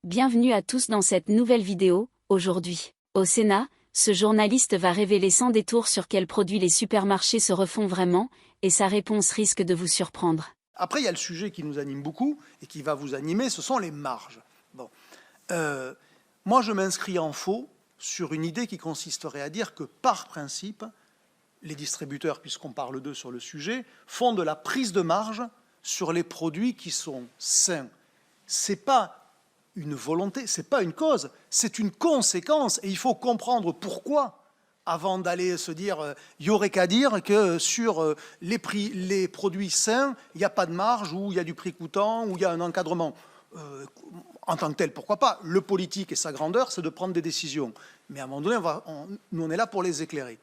Bienvenue à tous dans cette nouvelle vidéo. Aujourd'hui, au Sénat, ce journaliste va révéler sans détour sur quels produits les supermarchés se refont vraiment, et sa réponse risque de vous surprendre. Après, il y a le sujet qui nous anime beaucoup et qui va vous animer, ce sont les marges. Bon. Moi, je m'inscris en faux sur une idée qui consisterait à dire que, par principe, les distributeurs, puisqu'on parle d'eux sur le sujet, font de la prise de marge sur les produits qui sont sains. Ce n'est pas une volonté, ce n'est pas une cause, c'est une conséquence. Et il faut comprendre pourquoi, avant d'aller se dire, il n'y aurait qu'à dire que sur les produits sains, il n'y a pas de marge, ou il y a du prix coûtant, ou il y a un encadrement. En tant que tel, pourquoi pas? Le politique et sa grandeur, c'est de prendre des décisions. Mais à un moment donné, nous, on est là pour les éclairer.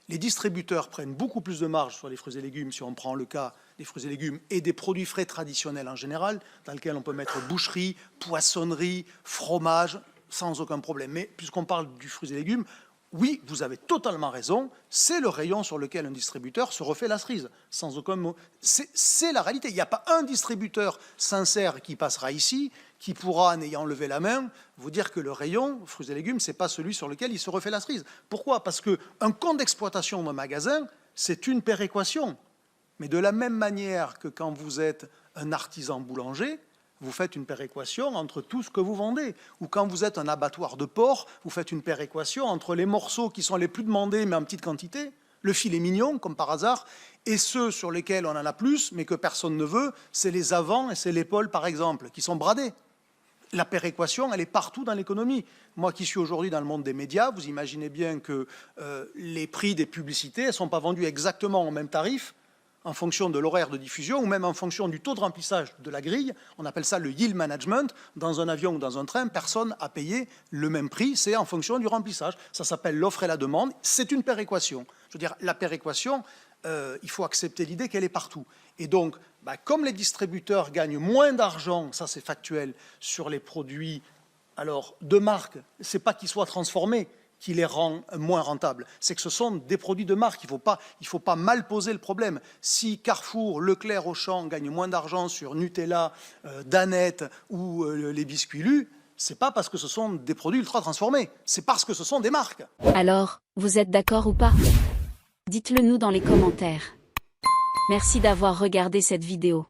Les distributeurs prennent beaucoup plus de marge sur les fruits et légumes, si on prend le cas des fruits et légumes et des produits frais traditionnels en général, dans lesquels on peut mettre boucherie, poissonnerie, fromage, sans aucun problème. Mais puisqu'on parle du fruits et légumes, oui, vous avez totalement raison, c'est le rayon sur lequel un distributeur se refait la cerise, sans aucun mot. C'est la réalité. Il n'y a pas un distributeur sincère qui passera ici, qui pourra, en ayant levé la main, vous dire que le rayon fruits et légumes, ce n'est pas celui sur lequel il se refait la cerise. Pourquoi? Parce qu'un compte d'exploitation d'un magasin, c'est une péréquation. Mais de la même manière que quand vous êtes un artisan boulanger, vous faites une péréquation entre tout ce que vous vendez. Ou quand vous êtes un abattoir de porc, vous faites une péréquation entre les morceaux qui sont les plus demandés, mais en petite quantité, le filet mignon, comme par hasard, et ceux sur lesquels on en a plus, mais que personne ne veut, c'est les avants et c'est l'épaule, par exemple, qui sont bradés. La péréquation, elle est partout dans l'économie. Moi qui suis aujourd'hui dans le monde des médias, vous imaginez bien que les prix des publicités ne sont pas vendus exactement au même tarif, en fonction de l'horaire de diffusion ou même en fonction du taux de remplissage de la grille. On appelle ça le yield management. Dans un avion ou dans un train, personne n'a payé le même prix, c'est en fonction du remplissage. Ça s'appelle l'offre et la demande. C'est une péréquation. Je veux dire, la péréquation, il faut accepter l'idée qu'elle est partout. Et donc, comme les distributeurs gagnent moins d'argent, ça c'est factuel, sur les produits alors, de marque, ce n'est pas qu'ils soient transformés qui les rend moins rentables. C'est que ce sont des produits de marque. Il ne faut pas mal poser le problème. Si Carrefour, Leclerc, Auchan gagnent moins d'argent sur Nutella, Danette ou les biscuits Lu, ce n'est pas parce que ce sont des produits ultra transformés. C'est parce que ce sont des marques. Alors, vous êtes d'accord ou pas? Dites-le nous dans les commentaires. Merci d'avoir regardé cette vidéo.